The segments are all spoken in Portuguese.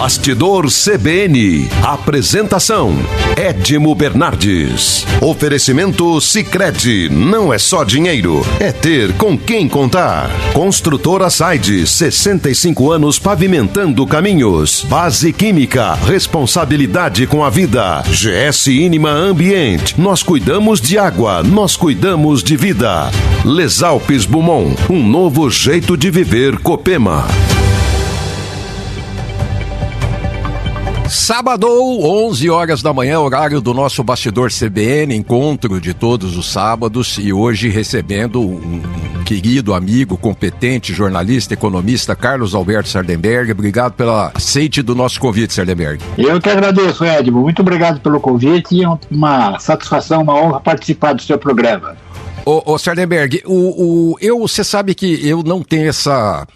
Bastidor CBN. Apresentação: Edmo Bernardes. Oferecimento Sicredi. Não é só dinheiro, é ter com quem contar. Construtora Saide, 65 anos pavimentando caminhos. Base Química, responsabilidade com a vida. GS Inima Ambiente, nós cuidamos de água, nós cuidamos de vida. Les Alpes Beaumont, um novo jeito de viver. Copema. Sábado, 11 horas da manhã, horário do nosso Bastidor CBN, encontro de todos os sábados, e hoje recebendo um querido amigo, competente, jornalista, economista, Carlos Alberto Sardenberg. Obrigado pela aceite do nosso convite, Sardenberg. Eu que agradeço, Edmo. Muito obrigado pelo convite e é uma satisfação, uma honra participar do seu programa. Ô Sardenberg, você sabe que eu não tenho essa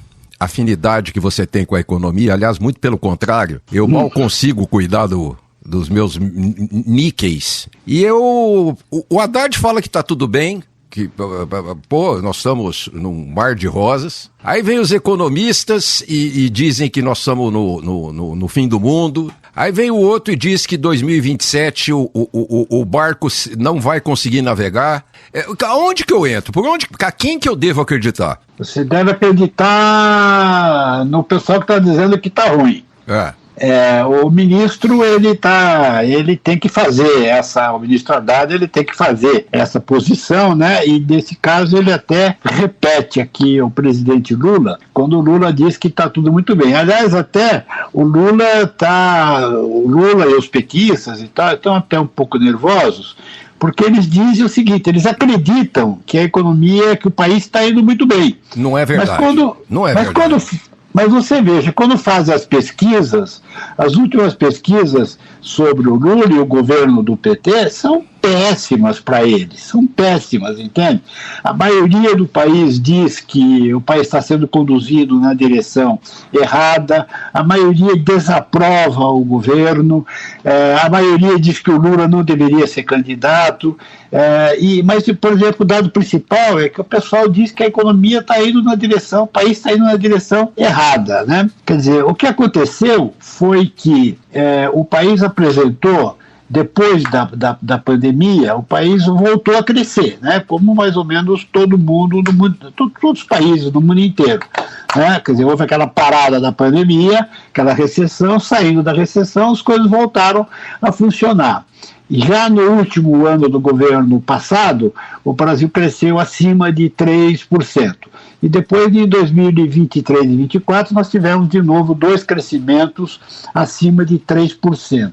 afinidade que você tem com a economia, aliás, muito pelo contrário, eu mal consigo cuidar dos meus níqueis. E o Haddad fala que tá tudo bem, que, nós estamos num mar de rosas. Aí vem os economistas e dizem que nós estamos no fim do mundo. Aí vem o outro e diz que 2027 o barco não vai conseguir navegar. Aonde que eu entro? A quem que eu devo acreditar? Você deve acreditar no pessoal que está dizendo que está ruim. O ministro, ele tem que fazer o ministro Haddad, ele tem que fazer essa posição, né? E nesse caso ele até repete aqui o presidente Lula, quando o Lula diz que está tudo muito bem. Aliás, até o Lula e os petistas e tal estão até um pouco nervosos, porque eles dizem o seguinte, eles acreditam que a economia, que o país está indo muito bem. Não é verdade. Mas você veja, quando faz as pesquisas, as últimas pesquisas sobre o Lula e o governo do PT são péssimas para eles, são péssimas, entende? A maioria do país diz que o país está sendo conduzido na direção errada, a maioria desaprova o governo, a maioria diz que o Lula não deveria ser candidato, mas, por exemplo, o dado principal é que o pessoal diz que a economia está indo na direção, o país está indo na direção errada, né? Quer dizer, o que aconteceu foi que o país apresentou, depois da pandemia, o país voltou a crescer, né? Como mais ou menos todo mundo, todos os países do mundo inteiro. Né? Quer dizer, houve aquela parada da pandemia, aquela recessão, saindo da recessão, as coisas voltaram a funcionar. Já no último ano do governo passado, o Brasil cresceu acima de 3%. E depois de 2023 e 2024, nós tivemos de novo 2 crescimentos acima de 3%.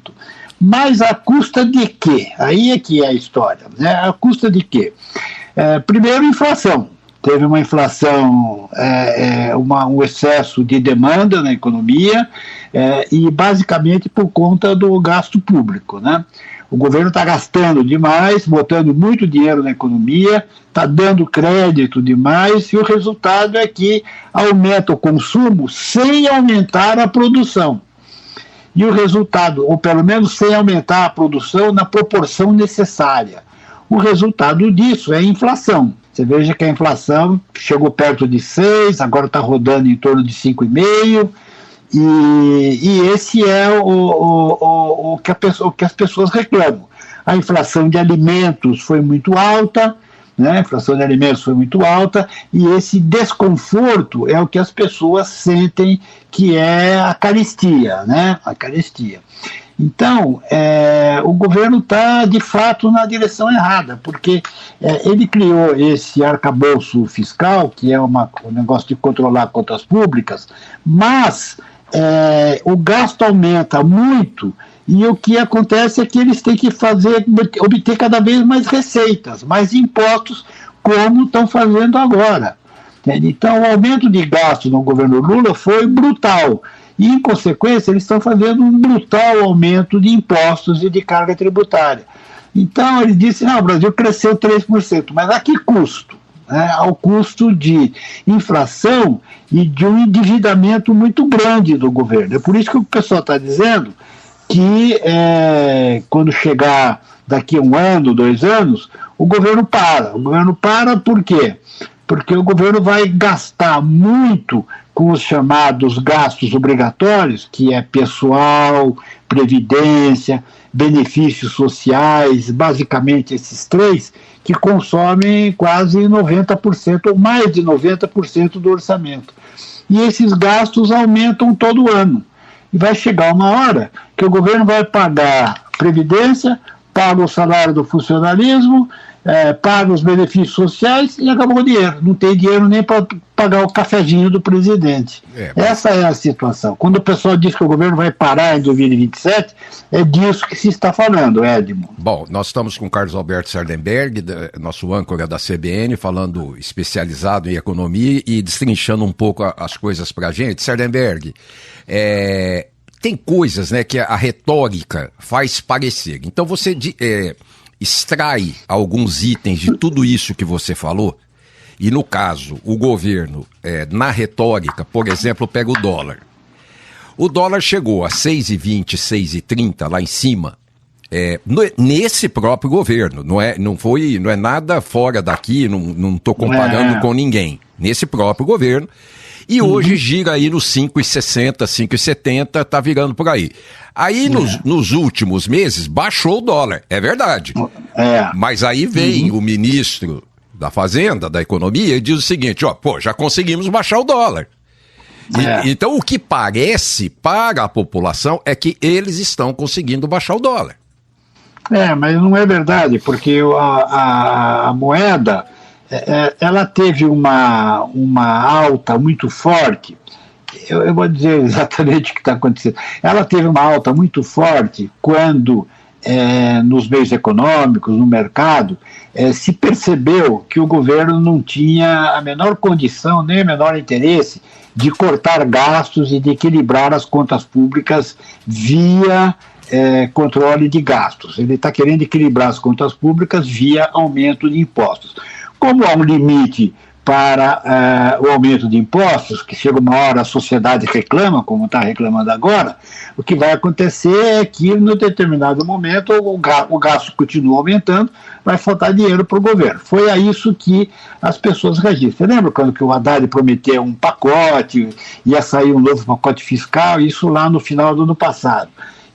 Mas à custa de quê? Aí é que é a história, né? À custa de quê? Primeiro, inflação. Teve uma inflação, um excesso de demanda na economia e basicamente por conta do gasto público, né? O governo está gastando demais, botando muito dinheiro na economia, está dando crédito demais e o resultado é que aumenta o consumo sem aumentar a produção. E o resultado, ou pelo menos sem aumentar a produção na proporção necessária. O resultado disso é a inflação. Você veja que a inflação chegou perto de 6, agora está rodando em torno de 5,5%, e esse é o que as pessoas reclamam. A inflação de alimentos foi muito alta, né? A inflação de alimentos foi muito alta, e esse desconforto é o que as pessoas sentem que é a carestia, né? A carestia. Então, o governo está, de fato, na direção errada, porque ele criou esse arcabouço fiscal, que é um negócio de controlar contas públicas, mas o gasto aumenta muito, e o que acontece é que eles têm que obter cada vez mais receitas, mais impostos, como estão fazendo agora. Então, o aumento de gasto no governo Lula foi brutal. E, em consequência, eles estão fazendo um brutal aumento de impostos e de carga tributária. Então, ele disse, o Brasil cresceu 3%, mas a que custo? Ao custo de inflação e de um endividamento muito grande do governo. É por isso que o pessoal está dizendo que, quando chegar daqui a 1 ano, 2 anos, o governo para. O governo para por quê? porque o governo vai gastar muito com os chamados gastos obrigatórios, que é pessoal, previdência, benefícios sociais, basicamente esses três, que consomem quase 90% ou mais de 90% do orçamento. E esses gastos aumentam todo ano. E vai chegar uma hora que o governo vai pagar previdência, paga o salário do funcionalismo, paga os benefícios sociais e acabou o dinheiro. Não tem dinheiro nem para pagar o cafezinho do presidente. Essa é a situação. Quando o pessoal diz que o governo vai parar em 2027, é disso que se está falando, Edmo. Bom, nós estamos com o Carlos Alberto Sardenberg, nosso âncora da CBN, falando especializado em economia e destrinchando um pouco as coisas para a gente. Sardenberg, tem coisas, né, que a retórica faz parecer. Então você extrai alguns itens de tudo isso que você falou, e no caso, o governo, na retórica, por exemplo, pega o dólar. O dólar chegou a 6,20, 6,30 lá em cima, nesse próprio governo, não é nada fora daqui, não estou comparando com ninguém, nesse próprio governo. E hoje gira aí nos 5,60, 5,70, tá virando por aí. Aí nos últimos meses baixou o dólar, é verdade. Mas aí vem o ministro da Fazenda, da Economia, e diz o seguinte, já conseguimos baixar o dólar. Então o que parece para a população é que eles estão conseguindo baixar o dólar. Mas não é verdade, porque a moeda... ela teve uma alta muito forte, eu vou dizer exatamente o que está acontecendo. Ela teve uma alta muito forte quando, nos meios econômicos, no mercado, se percebeu que o governo não tinha a menor condição, nem o menor interesse de cortar gastos e de equilibrar as contas públicas via controle de gastos. Ele está querendo equilibrar as contas públicas via aumento de impostos. Como há um limite para o aumento de impostos, que chega uma hora a sociedade reclama, como está reclamando agora, o que vai acontecer é que, em determinado momento, o gasto continua aumentando, vai faltar dinheiro para o governo. Foi a isso que as pessoas reagiram. Você lembra quando que o Haddad prometeu um pacote, ia sair um novo pacote fiscal, isso lá no final do ano passado.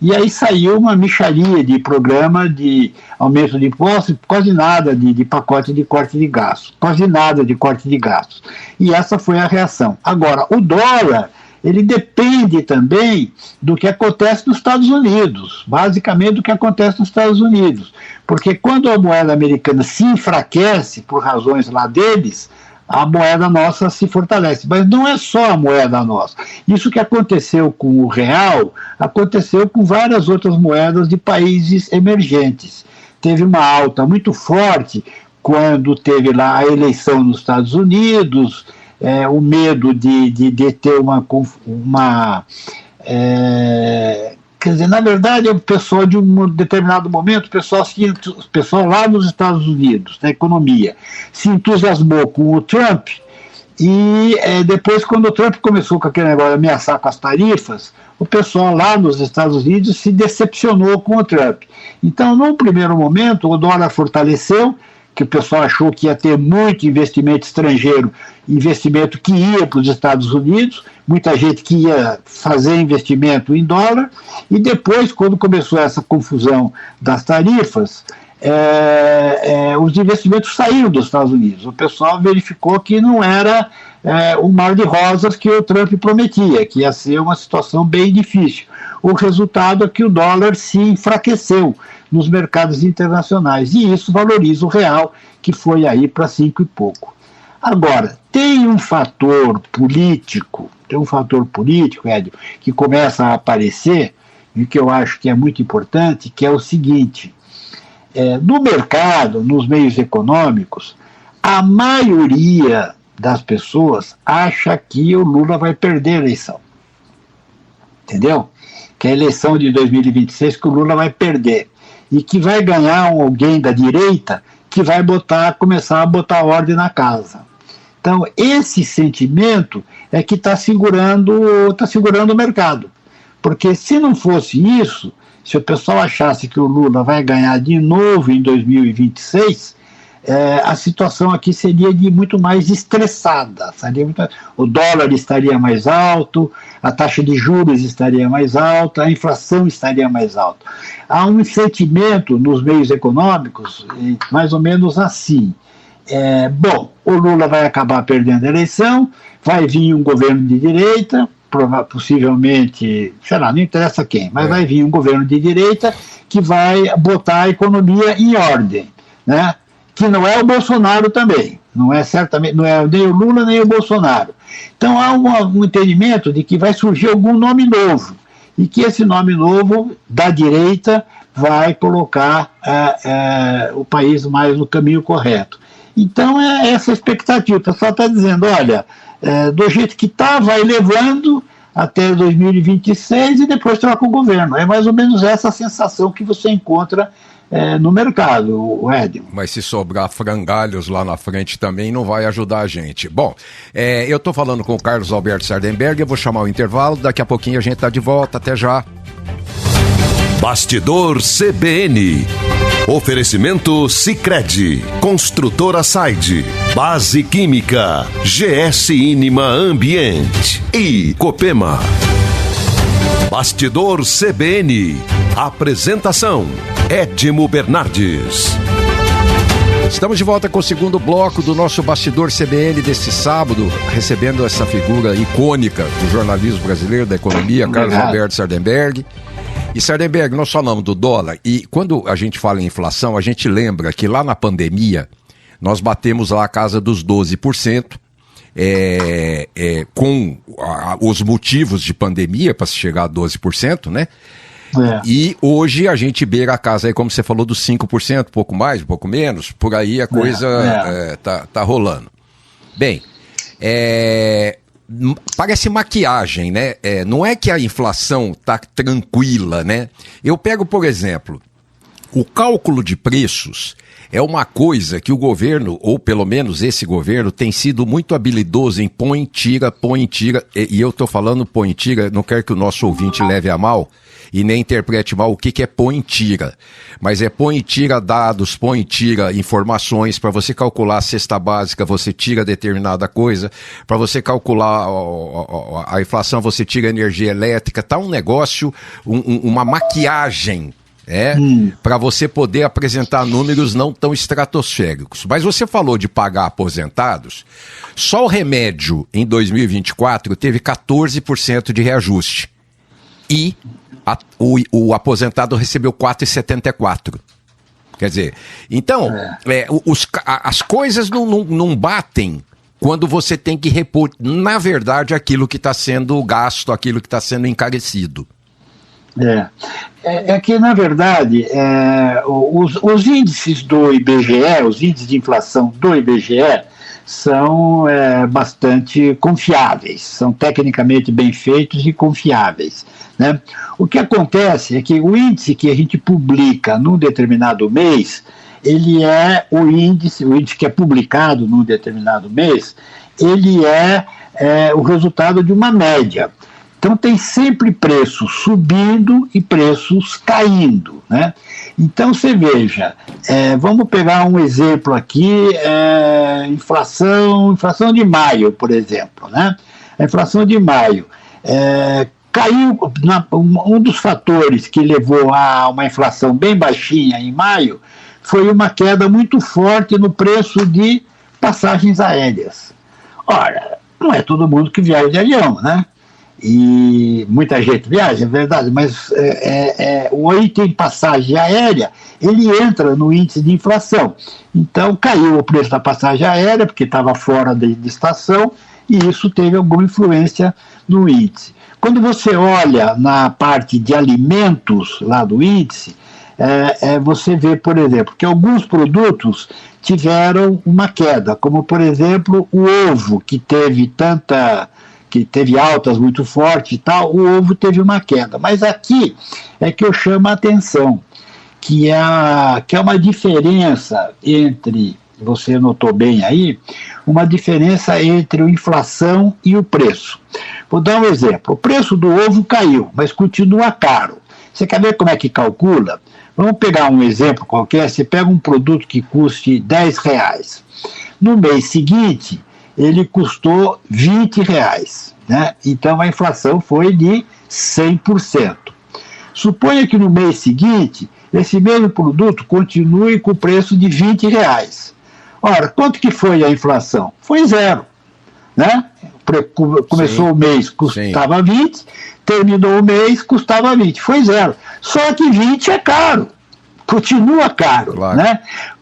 E aí saiu uma mixaria de programa de aumento de impostos, quase nada de pacote de corte de gastos, quase nada de corte de gastos. E essa foi a reação. Agora, o dólar, ele depende também do que acontece nos Estados Unidos, basicamente do que acontece nos Estados Unidos. Porque quando a moeda americana se enfraquece, por razões lá deles, a moeda nossa se fortalece. Mas não é só a moeda nossa. Isso que aconteceu com o real, aconteceu com várias outras moedas de países emergentes. Teve uma alta muito forte quando teve lá a eleição nos Estados Unidos, o medo de ter quer dizer, na verdade, o pessoal de um determinado momento, o pessoal lá nos Estados Unidos, na economia, se entusiasmou com o Trump e depois, quando o Trump começou com aquele negócio de ameaçar com as tarifas, o pessoal lá nos Estados Unidos se decepcionou com o Trump. Então, num primeiro momento, o dólar fortaleceu, que o pessoal achou que ia ter muito investimento estrangeiro, investimento que ia para os Estados Unidos, muita gente que ia fazer investimento em dólar, e depois, quando começou essa confusão das tarifas, os investimentos saíram dos Estados Unidos. O pessoal verificou que não era o mar de rosas que o Trump prometia, que ia ser uma situação bem difícil. O resultado é que o dólar se enfraqueceu nos mercados internacionais, e isso valoriza o real, que foi aí para 5 e pouco. Agora, tem um fator político, Ed, que começa a aparecer, e que eu acho que é muito importante, que é o seguinte: no mercado, nos meios econômicos, a maioria das pessoas acha que o Lula vai perder a eleição. Entendeu? Que é a eleição de 2026 que o Lula vai perder. E que vai ganhar alguém da direita que vai começar a botar ordem na casa. Então, esse sentimento é que está segurando o mercado. Porque se não fosse isso, se o pessoal achasse que o Lula vai ganhar de novo em 2026, a situação aqui seria de muito mais estressada, o dólar estaria mais alto, a taxa de juros estaria mais alta, a inflação estaria mais alta. Há um sentimento nos meios econômicos, mais ou menos assim, bom, o Lula vai acabar perdendo a eleição, vai vir um governo de direita, possivelmente, sei lá, não interessa quem, mas vai vir um governo de direita que vai botar a economia em ordem, né? Que não é o Bolsonaro também, não é nem o Lula nem o Bolsonaro. Então há um entendimento de que vai surgir algum nome novo, e que esse nome novo da direita vai colocar o país mais no caminho correto. Então é essa a expectativa. O pessoal está dizendo, olha, do jeito que está, vai levando até 2026 e depois troca o governo. É mais ou menos essa sensação que você encontra no mercado, Edmo. Mas se sobrar frangalhos lá na frente também não vai ajudar a gente. Bom, eu estou falando com o Carlos Alberto Sardenberg, eu vou chamar o intervalo, daqui a pouquinho a gente está de volta, até já. Bastidor CBN. Oferecimento Sicredi, Construtora Saide, Base Química, GS Inima Ambiente e Copema. Bastidor CBN. Apresentação: Edmo Bernardes. Estamos de volta com o segundo bloco do nosso Bastidor CBN desse sábado, recebendo essa figura icônica do jornalismo brasileiro, da economia, Carlos Alberto Sardenberg. E Sardenberg, nós falamos do dólar, e quando a gente fala em inflação, a gente lembra que lá na pandemia, nós batemos lá a casa dos 12%, com os motivos de pandemia para se chegar a 12%, né? E hoje a gente beira a casa aí, como você falou, dos 5%, pouco mais, um pouco menos, por aí a coisa tá rolando. Bem, parece maquiagem, né? Não é que a inflação tá tranquila, né? Eu pego, por exemplo, o cálculo de preços é uma coisa que o governo, ou pelo menos esse governo, tem sido muito habilidoso em põe, tira, e eu tô falando põe, tira, não quero que o nosso ouvinte leve a mal e nem interprete mal o que é põe, tira, mas põe, tira dados, põe, tira informações. Para você calcular a cesta básica, você tira determinada coisa, para você calcular a inflação, você tira energia elétrica, tá um negócio, uma maquiagem, para você poder apresentar números não tão estratosféricos. Mas você falou de pagar aposentados, só o remédio em 2024 teve 14% de reajuste e o aposentado recebeu 4,74. Quer dizer, então, as coisas não batem quando você tem que repor, na verdade, aquilo que está sendo gasto, aquilo que está sendo encarecido. É que, na verdade, os índices do IBGE, os índices de inflação do IBGE, são bastante confiáveis, são tecnicamente bem feitos e confiáveis, né? O que acontece é que o índice que a gente publica num determinado mês, ele é o índice que é publicado num determinado mês, ele é o resultado de uma média. Então tem sempre preços subindo e preços caindo, né? Então você veja, vamos pegar um exemplo aqui, inflação de maio, por exemplo, né? A inflação de maio caiu, um dos fatores que levou a uma inflação bem baixinha em maio foi uma queda muito forte no preço de passagens aéreas. Ora, não é todo mundo que viaja de avião, né? E muita gente viaja, é verdade, mas o item passagem aérea, ele entra no índice de inflação. Então caiu o preço da passagem aérea, porque estava fora de estação, e isso teve alguma influência no índice. Quando você olha na parte de alimentos lá do índice, você vê, por exemplo, que alguns produtos tiveram uma queda, como por exemplo o ovo, que teve altas muito fortes e tal, o ovo teve uma queda. Mas aqui é que eu chamo a atenção, que é uma diferença entre, você notou bem aí, uma diferença entre a inflação e o preço. Vou dar um exemplo. O preço do ovo caiu, mas continua caro. Você quer ver como é que calcula? Vamos pegar um exemplo qualquer, você pega um produto que custe R$10. No mês seguinte, ele custou R$20, né? Então a inflação foi de 100%. Suponha que no mês seguinte, esse mesmo produto continue com o preço de R$20. Ora, quanto que foi a inflação? Foi 0, né? Começou Sim. o mês, custava 20, terminou o mês, custava 20, foi 0. Só que 20 é caro, continua caro, claro, né?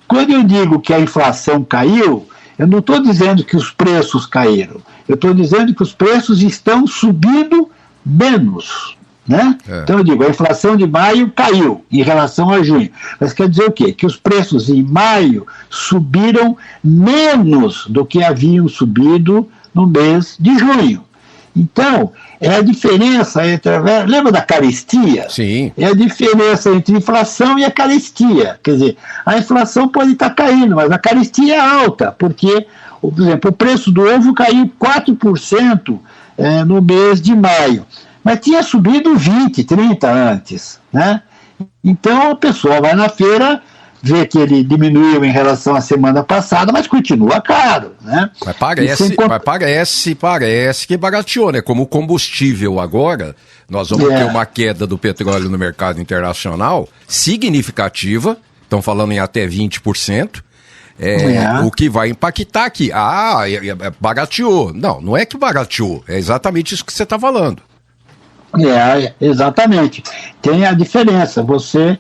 Quando eu digo que a inflação caiu, eu não estou dizendo que os preços caíram, eu estou dizendo que os preços estão subindo menos, né? Então eu digo, a inflação de maio caiu em relação a junho. Mas quer dizer o quê? Que os preços em maio subiram menos do que haviam subido no mês de junho. Então, é a diferença entre... Lembra da carestia? Sim. É a diferença entre inflação e a carestia. Quer dizer, a inflação pode estar caindo, mas a carestia é alta, porque, por exemplo, o preço do ovo caiu 4% no mês de maio. Mas tinha subido 20, 30 antes, né? Então a pessoa vai na feira, vê que ele diminuiu em relação à semana passada, mas continua caro, né? Mas parece que barateou, né? Como o combustível agora, nós vamos ter uma queda do petróleo no mercado internacional significativa, estão falando em até 20%. O que vai impactar aqui. Barateou. Não é que barateou, é exatamente isso que você está falando. Exatamente. Tem a diferença. Você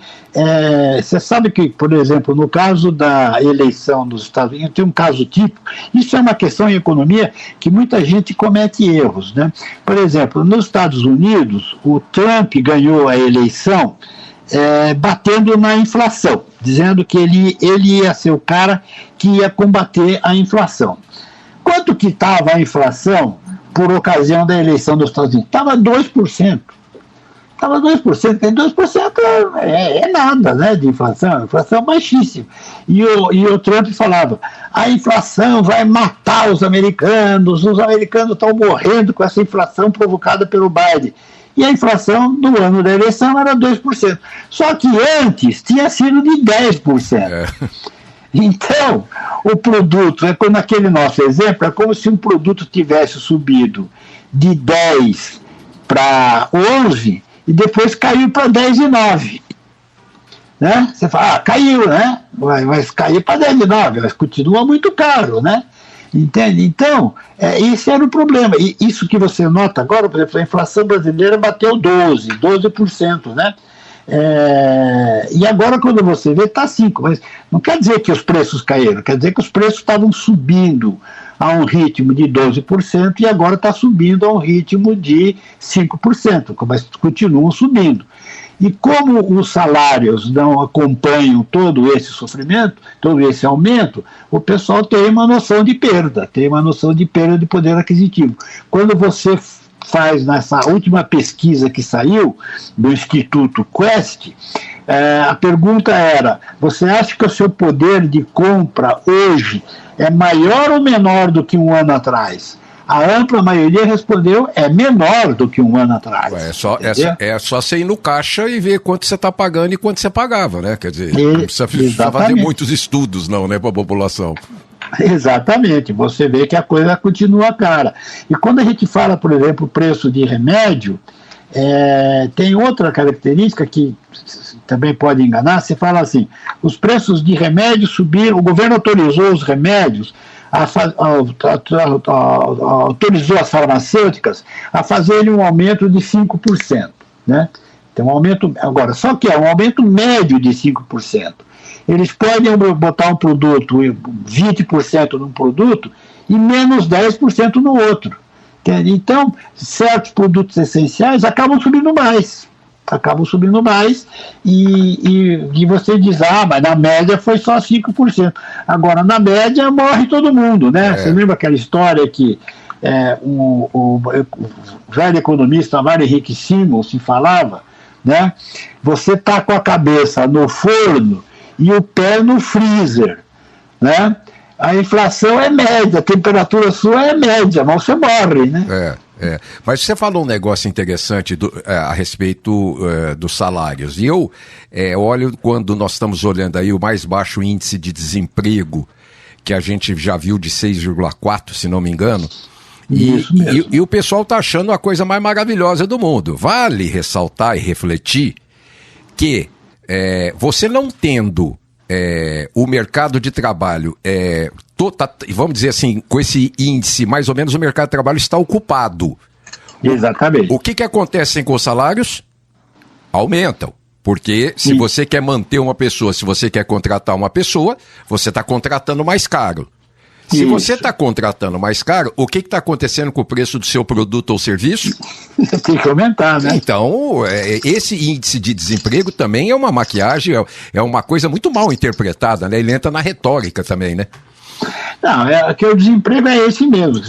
sabe que, por exemplo, no caso da eleição dos Estados Unidos, tem um caso típico. Isso é uma questão em economia que muita gente comete erros, né? Por exemplo, nos Estados Unidos, o Trump ganhou a eleição batendo na inflação, dizendo que ele ia ser o cara que ia combater a inflação. Quanto que estava a inflação por ocasião da eleição dos Estados Unidos? Estava 2%. Estava 2%, 2% é nada, né, de inflação, a inflação é baixíssima. E o Trump falava, a inflação vai matar os americanos estão morrendo com essa inflação provocada pelo Biden. E a inflação do ano da eleição era 2%. Só que antes tinha sido de 10%. Então, o produto, naquele nosso exemplo, é como se um produto tivesse subido de 10 para 11 e depois caiu para 10,9. Né? Você fala, caiu, né? Mas caiu para 10,9, mas continua muito caro, né? Entende? Então, esse era o problema. E isso que você nota agora, por exemplo, a inflação brasileira bateu 12%, né? E agora, quando você vê, está 5%, mas não quer dizer que os preços caíram, quer dizer que os preços estavam subindo a um ritmo de 12% e agora está subindo a um ritmo de 5%, mas continuam subindo. E como os salários não acompanham todo esse sofrimento, todo esse aumento, o pessoal tem uma noção de perda de poder aquisitivo. Quando você faz nessa última pesquisa que saiu do Instituto Quest, a pergunta era, você acha que o seu poder de compra hoje é maior ou menor do que um ano atrás? A ampla maioria respondeu, é menor do que um ano atrás. É só você ir no caixa e ver quanto você está pagando e quanto você pagava, né? Quer dizer, não precisa fazer muitos estudos não, né, para a população. Exatamente, você vê que a coisa continua cara. E quando a gente fala, por exemplo, preço de remédio, tem outra característica que também pode enganar, você fala assim, os preços de remédio subiram, o governo autorizou os remédios, autorizou as farmacêuticas a fazerem um aumento de 5%, né? Então, um aumento, agora, só que é um aumento médio de 5%. Eles podem botar um produto, 20% num produto e menos 10% no outro. Então, certos produtos essenciais acabam subindo mais. E você diz, mas na média foi só 5%. Agora, na média, morre todo mundo, né? Você lembra aquela história que o velho economista Mário Henrique Simon se falava, né? Você está com a cabeça no forno e o pé no freezer, né? A inflação é média, a temperatura sua é média, mas você morre, né? Mas você falou um negócio interessante a respeito dos salários. E eu olho, quando nós estamos olhando aí o mais baixo índice de desemprego, que a gente já viu de 6,4, se não me engano, e o pessoal está achando a coisa mais maravilhosa do mundo. Vale ressaltar e refletir que você não tendo o mercado de trabalho, vamos dizer assim, com esse índice, mais ou menos o mercado de trabalho está ocupado. Exatamente. O que acontece com os salários? Aumentam. Porque se você quer manter uma pessoa, se você quer contratar uma pessoa, você está contratando mais caro. Se você está contratando mais caro, o que está acontecendo com o preço do seu produto ou serviço? Tem que aumentar, né? Então, esse índice de desemprego também é uma maquiagem, é uma coisa muito mal interpretada, né? Ele entra na retórica também, né? Não, que o desemprego é esse mesmo.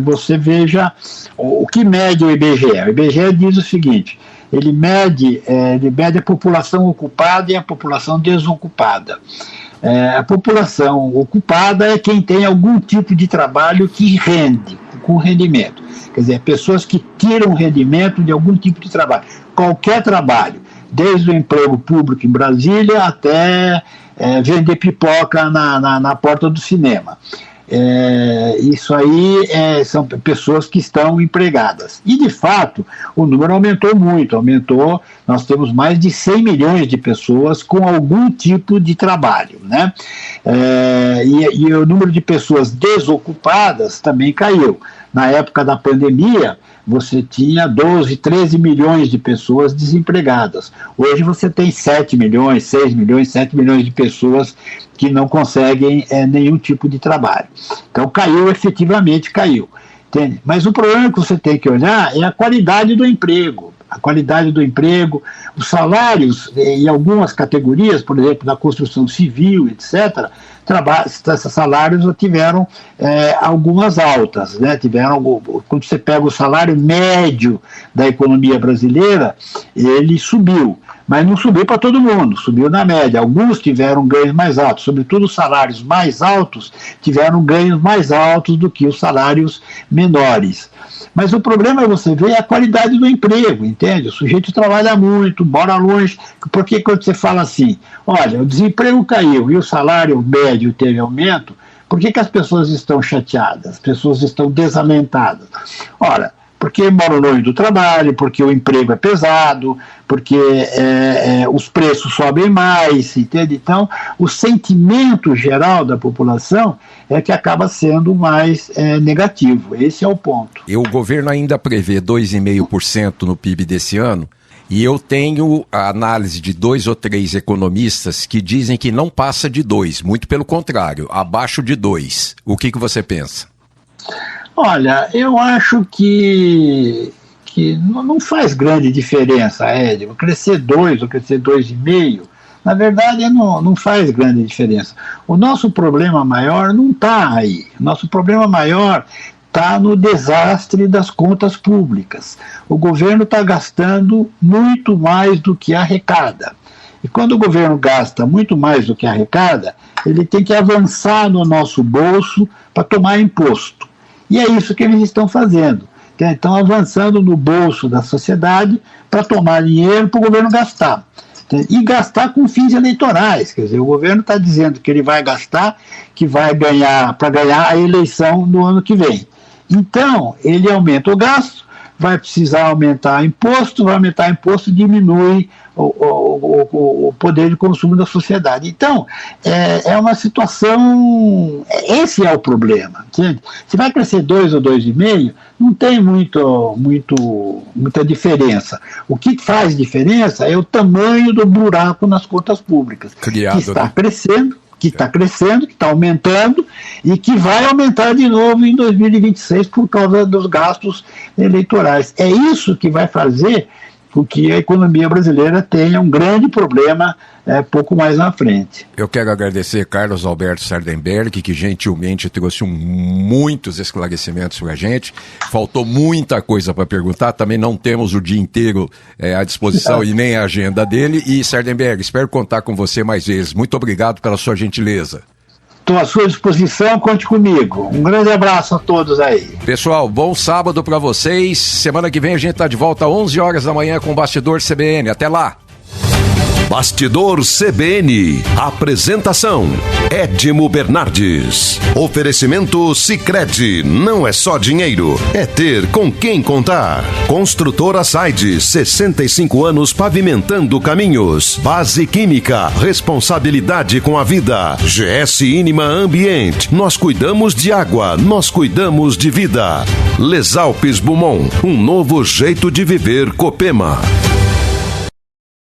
Você veja o que mede o IBGE. O IBGE diz o seguinte: ele mede a população ocupada e a população desocupada. A população ocupada é quem tem algum tipo de trabalho que rende, com rendimento. Quer dizer, pessoas que tiram rendimento de algum tipo de trabalho. Qualquer trabalho, desde o emprego público em Brasília até vender pipoca na porta do cinema. Isso aí são pessoas que estão empregadas. E, de fato, o número aumentou muito. Nós temos mais de 100 milhões de pessoas com algum tipo de trabalho, né? E o número de pessoas desocupadas também caiu. Na época da pandemia, você tinha 12, 13 milhões de pessoas desempregadas. Hoje você tem 7 milhões, 6 milhões, 7 milhões de pessoas que não conseguem nenhum tipo de trabalho. Então efetivamente caiu. Entende? Mas o problema que você tem que olhar é a qualidade do emprego. A qualidade do emprego, os salários em algumas categorias, por exemplo, da construção civil, etc., esses salários tiveram algumas altas, né? Quando você pega o salário médio da economia brasileira, ele subiu, mas não subiu para todo mundo, subiu na média. Alguns tiveram ganhos mais altos, sobretudo os salários mais altos tiveram ganhos mais altos do que os salários menores. Mas o problema é você ver a qualidade do emprego, entende? O sujeito trabalha muito, mora longe, porque quando você fala assim, olha, o desemprego caiu e o salário médio teve aumento, por que as pessoas estão chateadas? As pessoas estão desalentadas? Ora, porque moram longe do trabalho, porque o emprego é pesado, porque os preços sobem mais, entende? Então, o sentimento geral da população é que acaba sendo mais negativo. Esse é o ponto. E o governo ainda prevê 2,5% no PIB desse ano, e eu tenho a análise de 2 ou 3 economistas que dizem que não passa de 2, muito pelo contrário, abaixo de 2. O que você pensa? Olha, eu acho que não faz grande diferença, Edmo. Crescer 2 ou crescer 2,5, na verdade não faz grande diferença. O nosso problema maior não está aí. O nosso problema maior está no desastre das contas públicas. O governo está gastando muito mais do que arrecada. E quando o governo gasta muito mais do que arrecada, ele tem que avançar no nosso bolso para tomar imposto. E é isso que eles estão fazendo. Estão avançando no bolso da sociedade para tomar dinheiro para o governo gastar. E gastar com fins eleitorais. Quer dizer, o governo está dizendo que ele vai gastar, que vai ganhar para ganhar a eleição no ano que vem. Então, ele aumenta o gasto, vai precisar aumentar imposto, diminui o poder de consumo da sociedade. Então, é uma situação, esse é o problema, entende? Se vai crescer 2 ou 2,5, não tem muita diferença. O que faz diferença é o tamanho do buraco nas contas públicas, que está crescendo, que está aumentando e que vai aumentar de novo em 2026 por causa dos gastos eleitorais. É isso que vai fazer com que a economia brasileira tenha um grande problema pouco mais na frente. Eu quero agradecer Carlos Alberto Sardenberg, que gentilmente trouxe muitos esclarecimentos para a gente. Faltou muita coisa para perguntar, também não temos o dia inteiro à disposição e nem a agenda dele. E Sardenberg, espero contar com você mais vezes. Muito obrigado pela sua gentileza. Estou à sua disposição, conte comigo. Um grande abraço a todos aí. Pessoal, bom sábado para vocês. Semana que vem a gente está de volta às 11 horas da manhã com o Bastidor CBN. Até lá. Bastidor CBN. Apresentação: Edmo Bernardes. Oferecimento Sicredi. Não é só dinheiro, é ter com quem contar. Construtora Saide, 65 anos pavimentando caminhos. Base Química, responsabilidade com a vida. GS Inima Ambiente. Nós cuidamos de água, nós cuidamos de vida. Les Alpes Beaumont, um novo jeito de viver Copema.